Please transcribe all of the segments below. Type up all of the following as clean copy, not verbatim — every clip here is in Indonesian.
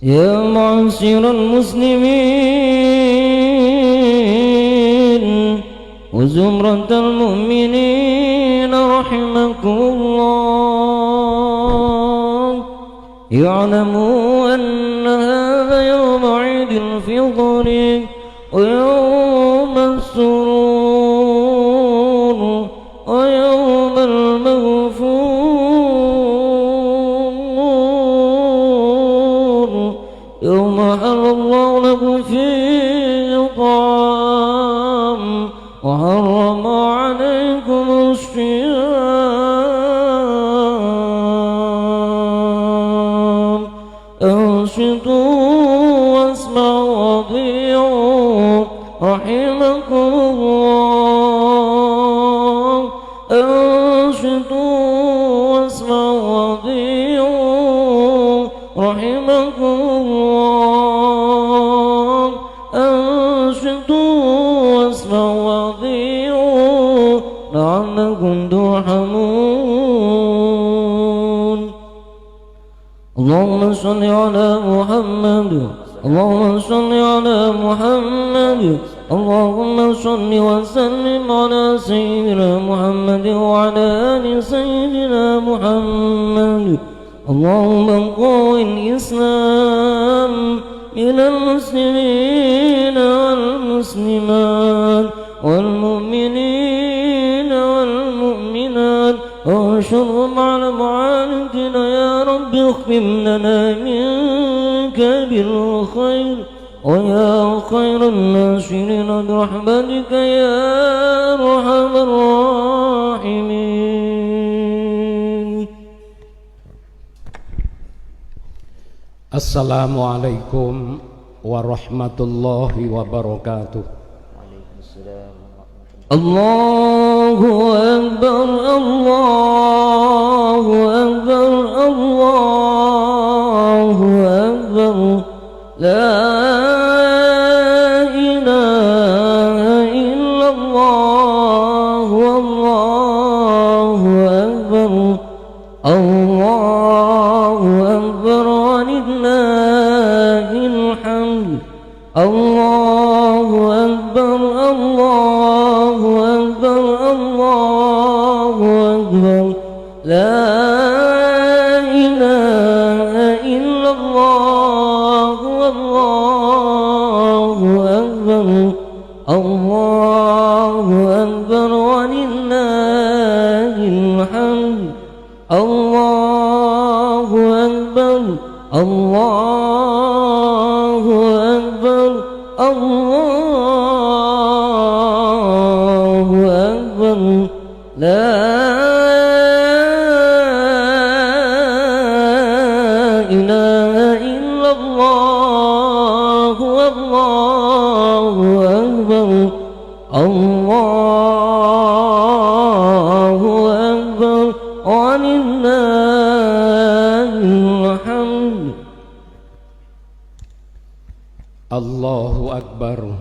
يا معشر المسلمين وزمرة المؤمنين رحمكم الله، اعلموا أن هذا يوم عيد الفطر ويوم السرور ويوم المغفور، يوم حل الله لكم فيه الطعام وحرم عليكم الصيام. أنصتوا واسمعوا وأطيعوا رحمكم الله. أنصتوا واسمعوا وأطيعوا رحمكم الله. أنصتوا واسمعوا وأطيعوا لعلكم ترحمون. اللهم صل على محمد، اللهم صل على محمد، اللهم صل وسلم على سيدنا محمد وعلى آل سيدنا محمد. اللهم قو الإسلام من المسلمين والمسلمات والمؤمنين والمؤمنات وانشرهم على معاناتنا يا رب. اختم لنا منك بالخير ويا خير الناصرين برحمتك يا أرحم الراحمين. Assalamualaikum warahmatullahi wabarakatuh. Allahu Akbar, Allahu Akbar, Allahu Akbar. La ilaha illallah, Allahu Akbar, Allahu Akbar, walillahil hamd. Allahu Akbar, Allahu Akbar, Allahu Akbar. La ilaha illallah, Allahu Akbar, Allahu Akbar, walillahil hamd. Allahu Akbar, Allahu Akbar, Allahu Akbar. La ilaha illallah, Allahu Akbar, Allahu Akbar, walillahil hamd. Allahu Akbar,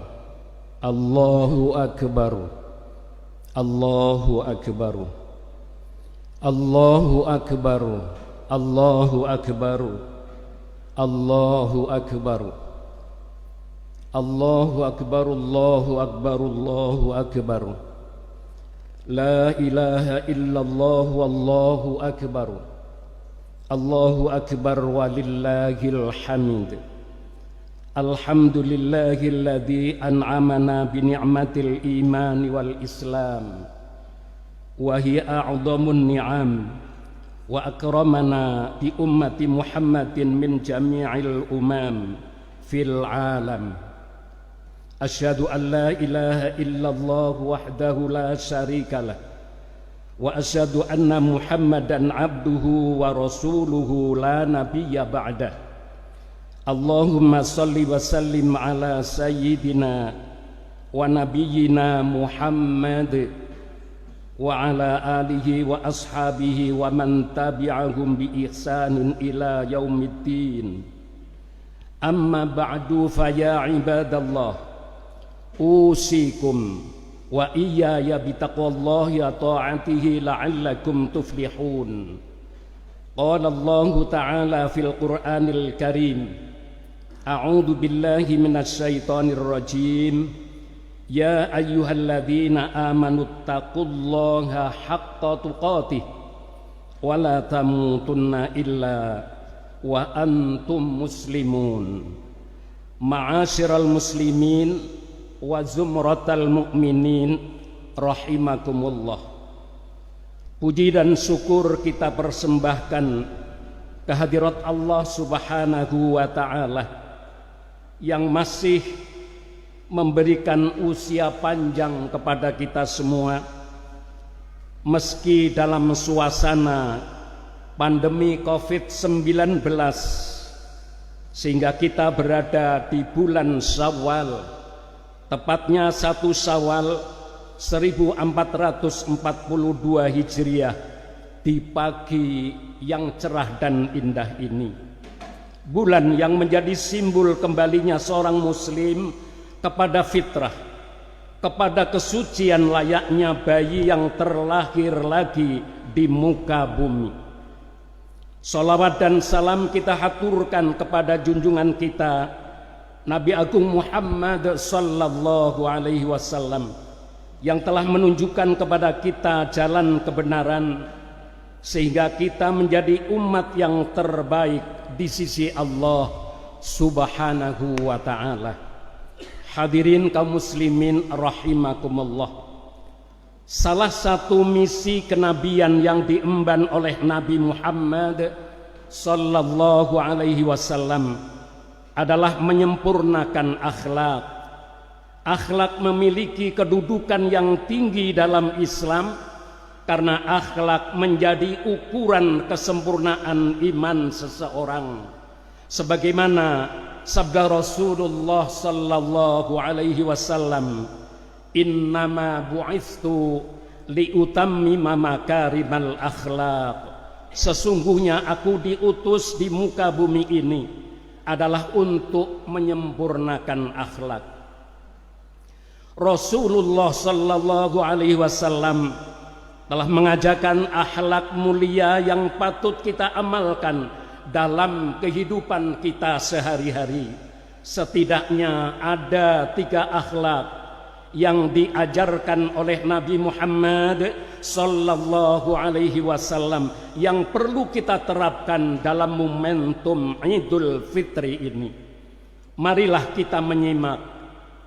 Allahu Akbar, Allahu Akbar, Allahu Akbar, Allahu Akbar, Allahu Akbar, Allahu Akbar, Allahu Akbar, Allahu Akbar. La ilaha illallah, wallahu akbar, Allahu Akbar, walillahil hamd. Alhamdulillahilladzi an'amana bi ni'matil iman wal islam wa hiya a'dhamun ni'am wa akramana bi ummati Muhammadin min jami'il umam fil alam. Asyhadu an la ilaha illallah wahdahu la syarikalah wa asyhadu anna Muhammadan abduhu wa rasuluhu la nabiyya ba'dah. Allahumma salli wa sallim ala sayyidina wa nabiyyina Muhammad wa ala alihi wa ashabihi wa man tabi'ahum bi ihsanin ila yaumiddin. Amma ba'du, fa ya ibadallah, usikum wa iyaya bitaqwallahi wa ta'atihi la'allakum tuflihun. Qala Allah ta'ala fil Qur'anil Karim: A'udzu billahi minasyaitonir rajim. Ya ayyuhalladzina amanu taqullaha haqqa tuqatih wa la tamutunna illa wa antum muslimun. Ma'asyiral muslimin wa zumratal mu'minin rahimakumullah. Puji dan syukur kita persembahkan kehadirat Allah Subhanahu wa ta'ala yang masih memberikan usia panjang kepada kita semua meski dalam suasana pandemi COVID-19, sehingga kita berada di bulan Syawal, tepatnya 1 Syawal 1442 Hijriah, di pagi yang cerah dan indah ini, bulan yang menjadi simbol kembalinya seorang muslim kepada fitrah, kepada kesucian layaknya bayi yang terlahir lagi di muka bumi. Salawat dan salam kita haturkan kepada junjungan kita Nabi Agung Muhammad sallallahu alaihi wasallam yang telah menunjukkan kepada kita jalan kebenaran, sehingga kita menjadi umat yang terbaik di sisi Allah Subhanahu wa ta'ala. Hadirin kaum muslimin rahimakumullah. Salah satu misi kenabian yang diemban oleh Nabi Muhammad sallallahu alaihi wasallam adalah menyempurnakan akhlak. Akhlak memiliki kedudukan yang tinggi dalam Islam karena akhlak menjadi ukuran kesempurnaan iman seseorang. Sebagaimana sabda Rasulullah sallallahu alaihi wasallam, "Innama bu'itstu liutammima makarimal akhlaq." Sesungguhnya aku diutus di muka bumi ini adalah untuk menyempurnakan akhlak. Rasulullah sallallahu alaihi wasallam telah mengajarkan akhlak mulia yang patut kita amalkan dalam kehidupan kita sehari-hari. Setidaknya ada 3 akhlak yang diajarkan oleh Nabi Muhammad sallallahu alaihi wasallam yang perlu kita terapkan dalam momentum Idul Fitri ini. Marilah kita menyimak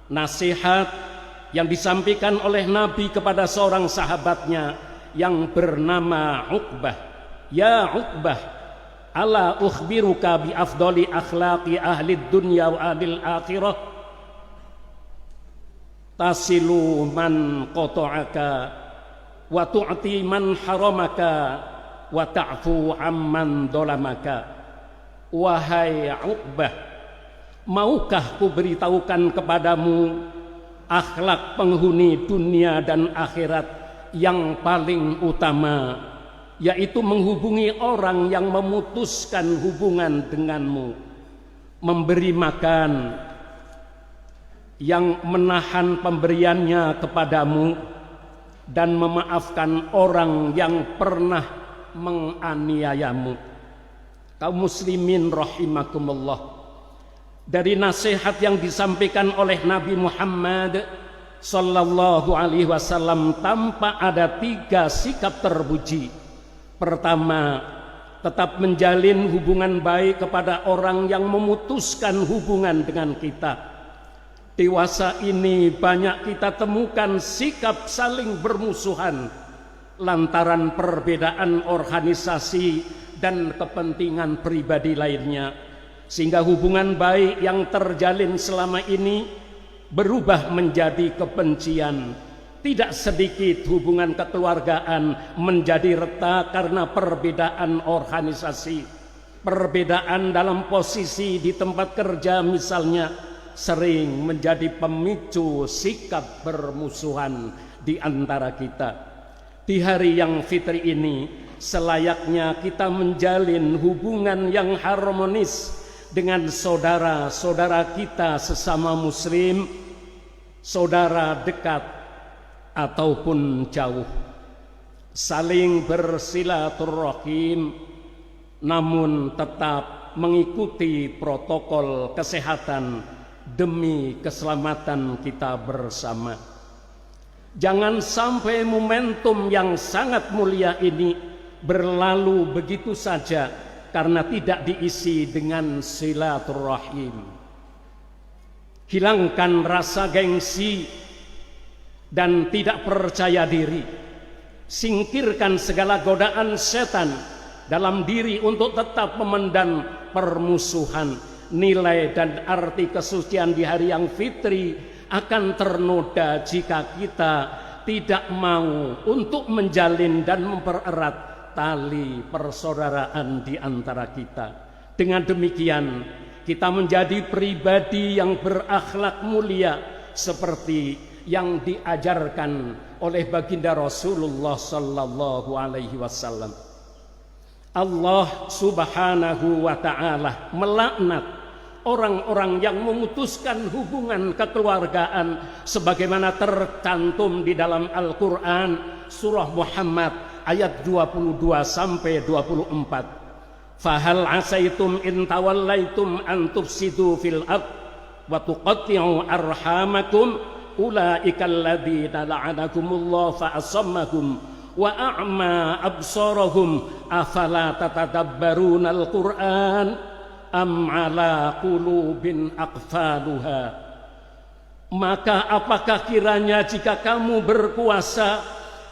nasihat yang disampaikan oleh Nabi kepada seorang sahabatnya yang bernama Uqbah. Ya Uqbah, ala ukhbiruka bi afdali akhlaqi ahli dunya wa ahli akhirah, tasilu man qata'aka wa tu'ti man haramaka wa ta'fu amman dolamaka. Wahai Uqbah, maukah ku beritahukan kepadamu akhlak penghuni dunia dan akhirat yang paling utama, yaitu menghubungi orang yang memutuskan hubungan denganmu, memberi makan, yang menahan pemberiannya kepadamu, dan memaafkan orang yang pernah menganiayamu. Kaum muslimin rahimakumullah, dari nasihat yang disampaikan oleh Nabi Muhammad sallallahu alaihi wasallam tampak ada 3 sikap terpuji. Pertama, tetap menjalin hubungan baik kepada orang yang memutuskan hubungan dengan kita. Dewasa ini banyak kita temukan sikap saling bermusuhan lantaran perbedaan organisasi dan kepentingan pribadi lainnya, sehingga hubungan baik yang terjalin selama ini berubah menjadi kebencian. Tidak sedikit hubungan kekeluargaan menjadi retak karena perbedaan organisasi, perbedaan dalam posisi di tempat kerja misalnya, sering menjadi pemicu sikap bermusuhan di antara kita. Di hari yang fitri ini, selayaknya kita menjalin hubungan yang harmonis dengan saudara-saudara kita sesama muslim, saudara dekat ataupun jauh, saling bersilaturahim namun tetap mengikuti protokol kesehatan demi keselamatan kita bersama. Jangan sampai momentum yang sangat mulia ini berlalu begitu saja karena tidak diisi dengan silaturahim. Hilangkan rasa gengsi dan tidak percaya diri. Singkirkan segala godaan setan dalam diri untuk tetap memendam permusuhan. Nilai dan arti kesucian di hari yang fitri akan ternoda jika kita tidak mau untuk menjalin dan mempererat tali persaudaraan di antara kita. Dengan demikian kita menjadi pribadi yang berakhlak mulia seperti yang diajarkan oleh baginda Rasulullah sallallahu alaihi wasallam. Allah subhanahu wa ta'ala melaknat orang-orang yang memutuskan hubungan kekeluargaan sebagaimana tercantum di dalam Al-Quran surah Muhammad ayat 22 sampai 24. Fahal asaitum in tawallaitum an tufsidu fil ard wa tuqatti'u arhamakum ulaika alladzina la'anakumullah fa asammahum wa a'ma absarahum afala tatadabbaruna al-Qur'an am ala qulubin aqfaluha. Maka apakah kiranya jika kamu berkuasa,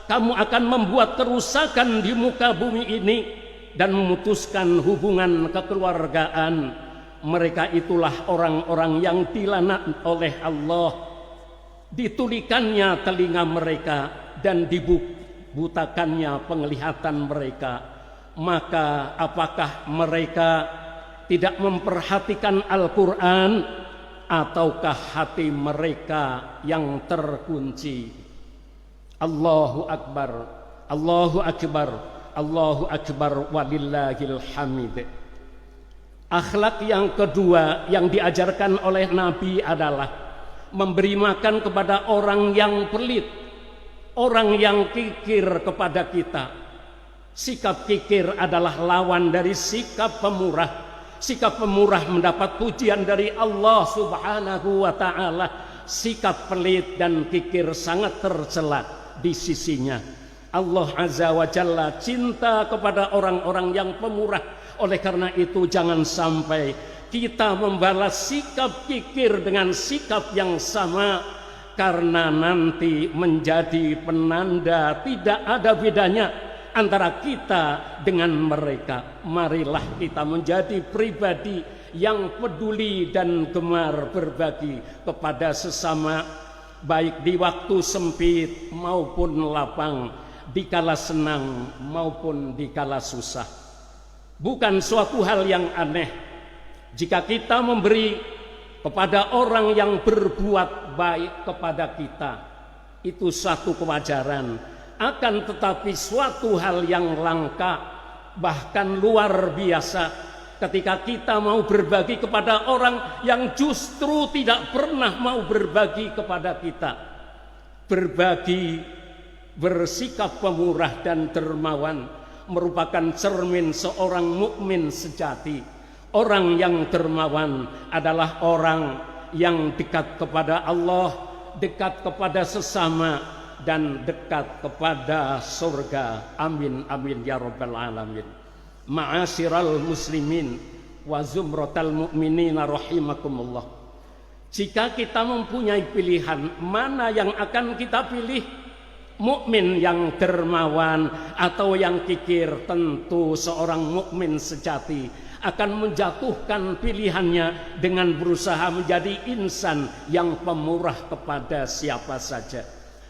kamu akan membuat kerusakan di muka bumi ini dan memutuskan hubungan kekeluargaan? Mereka itulah orang-orang yang dilaknat oleh Allah, ditulikannya telinga mereka dan dibutakannya penglihatan mereka. Maka apakah mereka tidak memperhatikan Al-Quran, ataukah hati mereka yang terkunci? Allahu Akbar, Allahu Akbar, Allahu Akbar, walillahil hamid. Akhlak yang kedua yang diajarkan oleh Nabi adalah memberi makan kepada orang yang pelit, orang yang kikir kepada kita. Sikap kikir adalah lawan dari sikap pemurah. Sikap pemurah mendapat pujian dari Allah subhanahu wa ta'ala. Sikap pelit dan kikir sangat tercela di sisinya. Allah azza wa jalla cinta kepada orang-orang yang pemurah. Oleh karena itu jangan sampai kita membalas sikap kikir dengan sikap yang sama, karena nanti menjadi penanda tidak ada bedanya antara kita dengan mereka. Marilah kita menjadi pribadi yang peduli dan gemar berbagi kepada sesama, baik di waktu sempit maupun lapang, di kala senang maupun di kala susah. Bukan suatu hal yang aneh jika kita memberi kepada orang yang berbuat baik kepada kita. Itu satu kewajaran. Akan tetapi suatu hal yang langka, bahkan luar biasa, ketika kita mau berbagi kepada orang yang justru tidak pernah mau berbagi kepada kita. Berbagi, bersikap pemurah dan dermawan merupakan cermin seorang mukmin sejati. Orang yang dermawan adalah orang yang dekat kepada Allah, dekat kepada sesama, dan dekat kepada surga. Amin amin ya rabbal alamin. Ma'asyiral muslimin wa zumratal mu'minina rahimakumullah. Jika kita mempunyai pilihan, mana yang akan kita pilih? Mukmin yang dermawan atau yang kikir? Tentu seorang mukmin sejati akan menjatuhkan pilihannya dengan berusaha menjadi insan yang pemurah kepada siapa saja.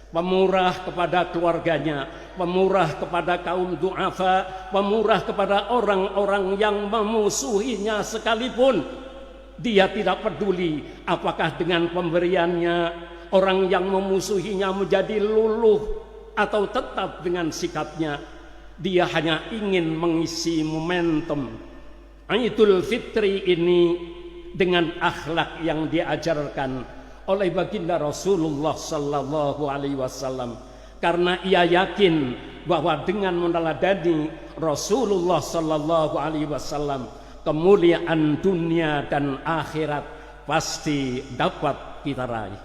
Pemurah kepada keluarganya, pemurah kepada kaum du'afa, pemurah kepada orang-orang yang memusuhinya sekalipun. Dia tidak peduli apakah dengan pemberiannya orang yang memusuhinya menjadi luluh atau tetap dengan sikapnya. Dia hanya ingin mengisi momentum Idul Fitri ini dengan akhlak yang diajarkan oleh baginda Rasulullah sallallahu alaihi wasallam, karena ia yakin bahwa dengan meneladani Rasulullah sallallahu alaihi wasallam kemuliaan dunia dan akhirat pasti dapat kita raih.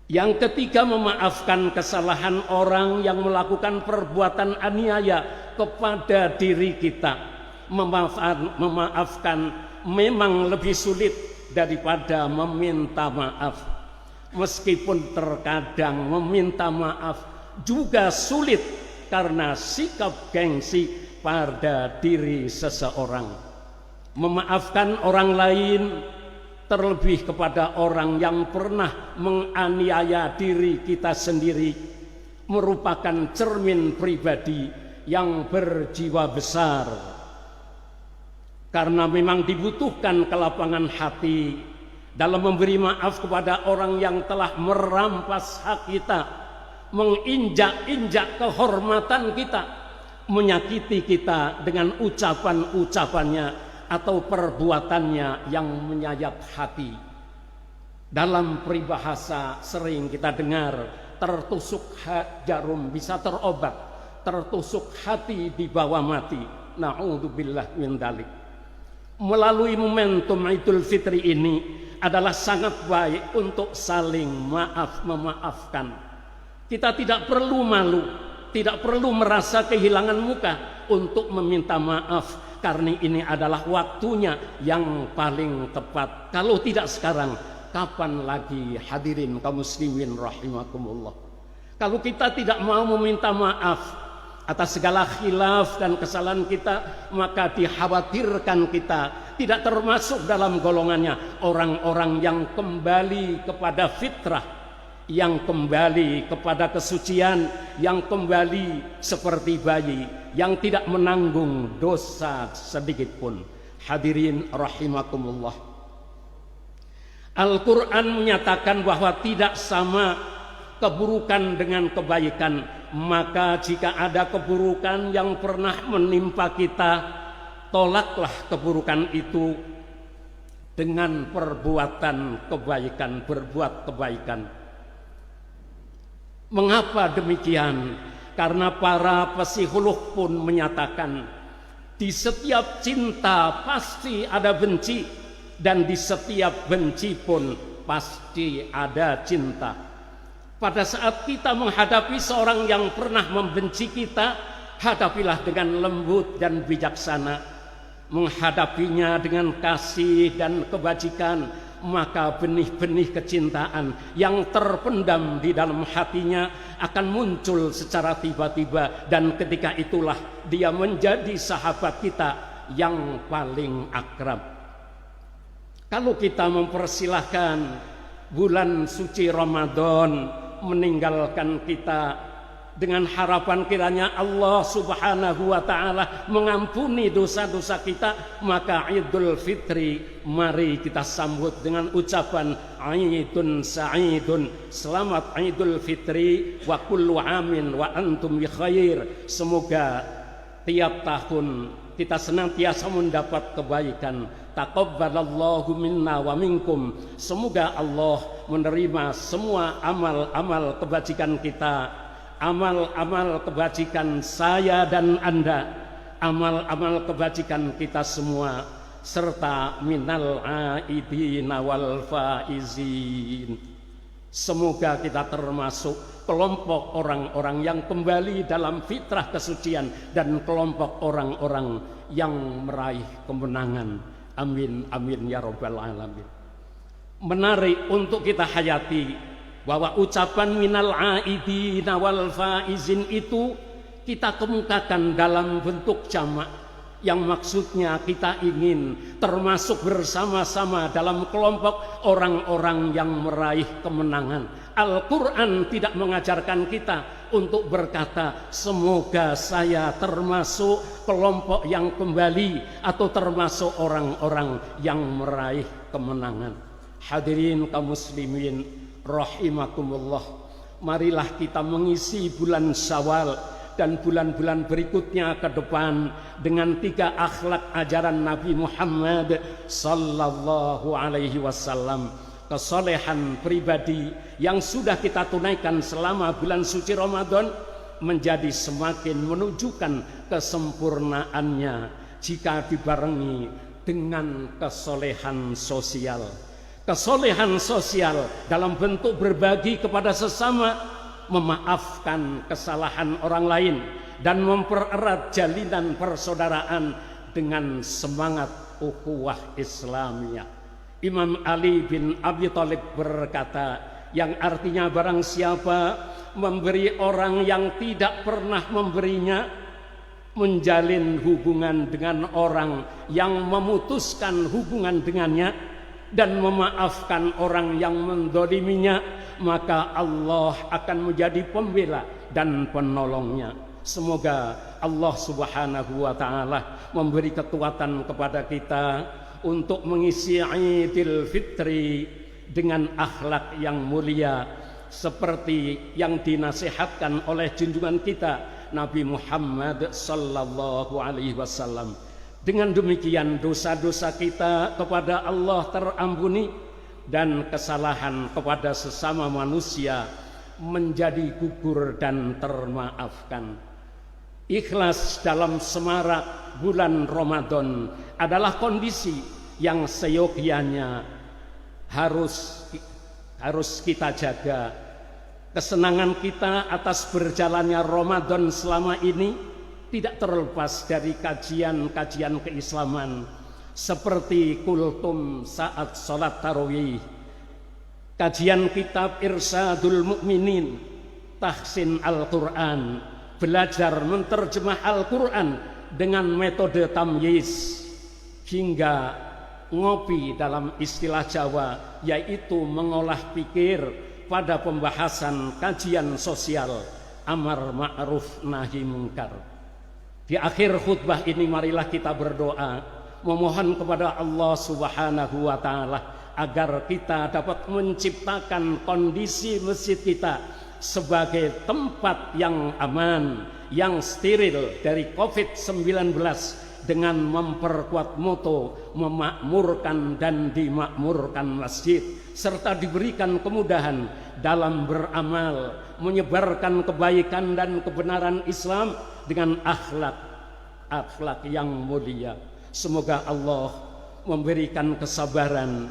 Yang ketiga, memaafkan kesalahan orang yang melakukan perbuatan aniaya kepada diri kita. Memaafkan memang lebih sulit daripada meminta maaf. Meskipun terkadang meminta maaf juga sulit karena sikap gengsi pada diri seseorang. Memaafkan orang lain, terlebih kepada orang yang pernah menganiaya diri kita sendiri, merupakan cermin pribadi yang berjiwa besar. Karena memang dibutuhkan kelapangan hati dalam memberi maaf kepada orang yang telah merampas hak kita, menginjak-injak kehormatan kita, menyakiti kita dengan ucapan-ucapannya atau perbuatannya yang menyayat hati. Dalam peribahasa sering kita dengar, tertusuk jarum bisa terobat, tertusuk hati dibawa mati. Na'udzubillah min dalik. Melalui momentum Idul Fitri ini adalah sangat baik untuk saling memaafkan. Kita tidak perlu malu, tidak perlu merasa kehilangan muka untuk meminta maaf, karena ini adalah waktunya yang paling tepat. Kalau tidak sekarang, kapan lagi? Hadirin kaum muslimin rahimakumullah. Kalau kita tidak mau meminta maaf atas segala khilaf dan kesalahan kita, maka dikhawatirkan kita tidak termasuk dalam golongannya orang-orang yang kembali kepada fitrah, yang kembali kepada kesucian, yang kembali seperti bayi yang tidak menanggung dosa sedikit pun. Hadirin rahimakumullah. Al-Quran menyatakan bahwa tidak sama keburukan dengan kebaikan. Maka jika ada keburukan yang pernah menimpa kita, tolaklah keburukan itu dengan perbuatan kebaikan, berbuat kebaikan. Mengapa demikian? Karena para psikolog pun menyatakan di setiap cinta pasti ada benci, dan di setiap benci pun pasti ada cinta. Pada saat kita menghadapi seorang yang pernah membenci kita, hadapilah dengan lembut dan bijaksana. Menghadapinya dengan kasih dan kebajikan, maka benih-benih kecintaan yang terpendam di dalam hatinya akan muncul secara tiba-tiba, dan ketika itulah dia menjadi sahabat kita yang paling akrab. Kalau kita mempersilahkan bulan suci Ramadan meninggalkan kita dengan harapan kiranya Allah Subhanahu wa ta'ala mengampuni dosa-dosa kita, maka Idul Fitri mari kita sambut dengan ucapan Aidun Sa'idun, selamat Idul Fitri wa kullu amin wa antum bi khair. Semoga tiap tahun kita senantiasa mendapat kebaikan. Taqabbalallahu minna wa minkum. Semoga Allah menerima semua amal-amal kebajikan kita, amal-amal kebajikan saya dan Anda, amal-amal kebajikan kita semua, serta minal aidina wal faizin. Semoga kita termasuk kelompok orang-orang yang kembali dalam fitrah kesucian dan kelompok orang-orang yang meraih kemenangan. Amin, amin ya rabbal alamin. Menarik untuk kita hayati bahwa ucapan minal aidina wal faizin itu kita kemukakan dalam bentuk jamak, yang maksudnya kita ingin termasuk bersama-sama dalam kelompok orang-orang yang meraih kemenangan. Al-Quran tidak mengajarkan kita untuk berkata semoga saya termasuk kelompok yang kembali atau termasuk orang-orang yang meraih kemenangan. Hadirin kaum muslimin rahimakumullah, marilah kita mengisi bulan Syawal dan bulan-bulan berikutnya ke depan dengan 3 akhlak ajaran Nabi Muhammad sallallahu alaihi wasallam. Kesolehan pribadi yang sudah kita tunaikan selama bulan suci Ramadan menjadi semakin menunjukkan kesempurnaannya jika dibarengi dengan kesolehan sosial. Kesolehan sosial dalam bentuk berbagi kepada sesama, memaafkan kesalahan orang lain, dan mempererat jalinan persaudaraan dengan semangat ukhuwah Islamiyah. Imam Ali bin Abi Thalib berkata, yang artinya barang siapa memberi orang yang tidak pernah memberinya, menjalin hubungan dengan orang yang memutuskan hubungan dengannya, dan memaafkan orang yang mendoliminya, maka Allah akan menjadi pembela dan penolongnya. Semoga Allah Subhanahu wa ta'ala memberi kekuatan kepada kita untuk mengisi Idul Fitri dengan akhlak yang mulia seperti yang dinasihatkan oleh junjungan kita Nabi Muhammad sallallahu alaihi wasallam. Dengan demikian dosa-dosa kita kepada Allah terampuni dan kesalahan kepada sesama manusia menjadi gugur dan termaafkan. Ikhlas dalam semarak bulan Ramadan adalah kondisi yang seyogyanya harus kita jaga. Kesenangan kita atas berjalannya Ramadan selama ini tidak terlepas dari kajian-kajian keislaman seperti kultum saat sholat tarawih, kajian kitab Irsadul Mukminin, tahsin Al-Quran, belajar menerjemah Al-Quran dengan metode tamyiz, hingga ngopi dalam istilah Jawa, yaitu mengolah pikir pada pembahasan kajian sosial amar ma'ruf nahi mungkar. Di akhir khutbah ini marilah kita berdoa, memohon kepada Allah Subhanahu wa ta'ala agar kita dapat menciptakan kondisi masjid kita sebagai tempat yang aman, yang steril dari COVID-19, dengan memperkuat moto memakmurkan dan dimakmurkan masjid, serta diberikan kemudahan dalam beramal, menyebarkan kebaikan dan kebenaran Islam dengan akhlak yang mulia. Semoga Allah memberikan kesabaran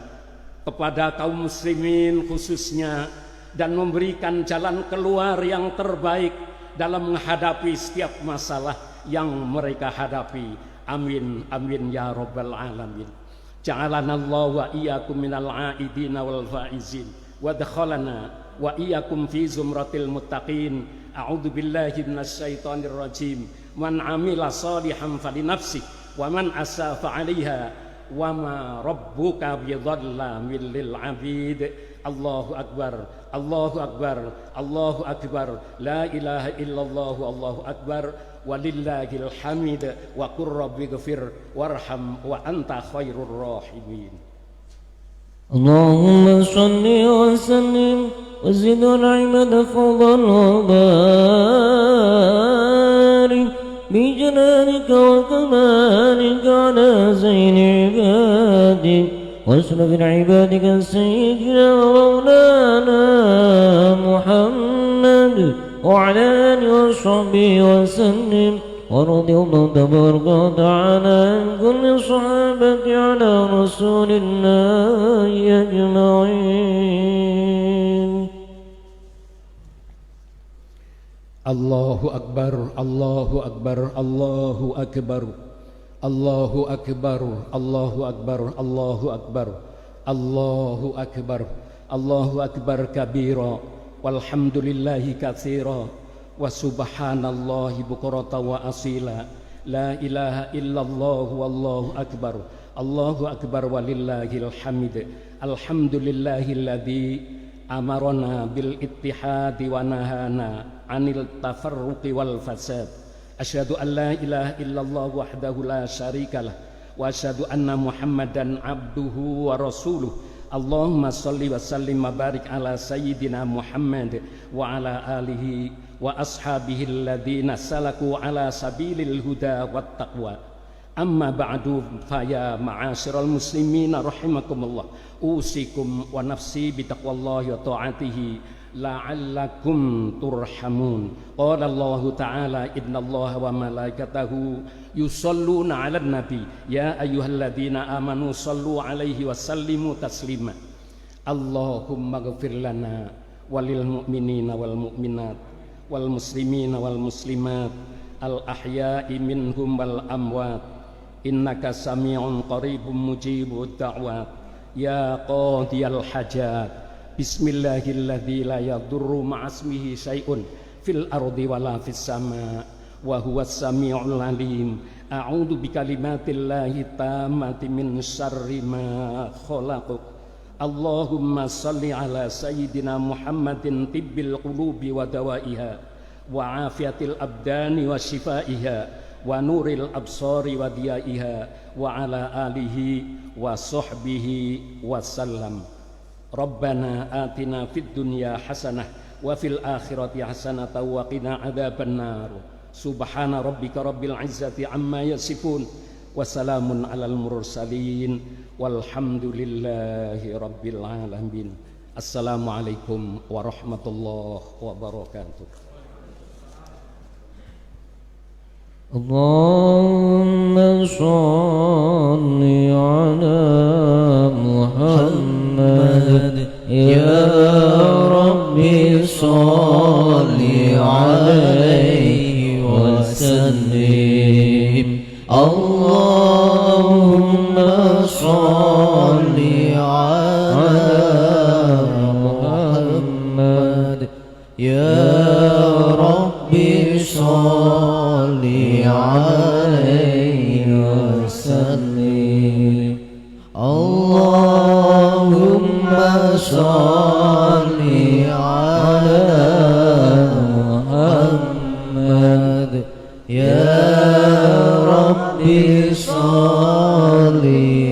kepada kaum muslimin khususnya, dan memberikan jalan keluar yang terbaik dalam menghadapi setiap masalah yang mereka hadapi. Amin amin ya rabbal alamin. Ja'alanallahu wa iyyakum minal aidin wal faizin wa dakhalana wa iyyakum fi zumratil muttaqin. A'udzu billahi minasy syaithanir rajim. Man 'amila shalihan falinafsihi wa man asaa fa 'alaiha wa ma rabbuka bidhallamin lil 'abid. Allahu akbar, Allahu akbar, Allahu akbar, la ilaha illallah, Allahu akbar, walillahil hamid, wa qur rabbighfir warham wa anta khairur rahimin. Allahumma shalli wa sallim wa zid al-'ibada fadlan wa barik bi jalalika wa kamalika ala zaini ibadik واشرف عبادك سيدنا ومولانا محمد وعلى آله وصحبه وسلم ورضي الله تبارك وتعالى عن كل الصحابة على رسول الله أجمعين. Allahu akbar, Allahu akbar, Allahu akbar. Allahu akbar, Allahu akbar, Allahu akbar, Allahu akbar, Allahu akbar kabira, walhamdulillahi katsira, wa subhanallahi bukrata wa asila, la ilaha illallah wallahu akbar, Allahu akbar walillahil hamid. Alhamdulillahilladzi amarana bil ittihadi wa nahana anil tafarruqi wal fasad. Asyhadu an la ilaha illallah wahdahu la syarikalah wa asyhadu anna Muhammadan abduhu wa rasuluh. Allahumma shalli wa sallim wa barik ala sayyidina Muhammad wa ala alihi wa ashabihi alladhina salaku ala sabilil huda wat taqwa. Amma ba'du, fa ya ma'asyiral muslimin rahimakumullah, usikum wa nafsi bi taqwallahi wa ta'atihi la'allakum turhamun. Qala Allah Ta'ala innallaha wa malaikatahu yusalluna 'alan nabi ya ayyuhalladzina amanu sallu 'alaihi wa sallimu taslima. Allahumma ighfir lana walil mu'minina wal mu'minat wal muslimina wal muslimat al ahya'i minhum wal amwat innaka sami'un qaribun mujibud da'wat ya qadiyal hajat. Bismillahilladzi la yadurru ma'asmihi syai'un fil ardi wala fis sama wa huwas sami'ul alim. A'udzu bikalimatillahi tammati min syarri ma khalaq. Allahumma salli ala sayyidina Muhammadin tibbil qulubi wa dawaiha wa afiatil abdani wa shifaiha wa nuril absari wa diyaiha wa ala alihi wa sahbihi wa sallam. Rabbana atina fid dunya hasanah wa fil akhirati hasanah wa qina adzaban nar. Subhana rabbika rabbil izzati amma yasifun wa salamun alal mursalin walhamdulillahi rabbil alamin. Assalamualaikum warahmatullahi wabarakatuh. Allahumma shalli ala Muhammad ya Rabbi shalli alaihi wa sallim. Allahumma shalli ala Muhammad ya Rabbi shalli alaihi wa sallim. Allahumma shalli ala Muhammad ya Rabbi shalli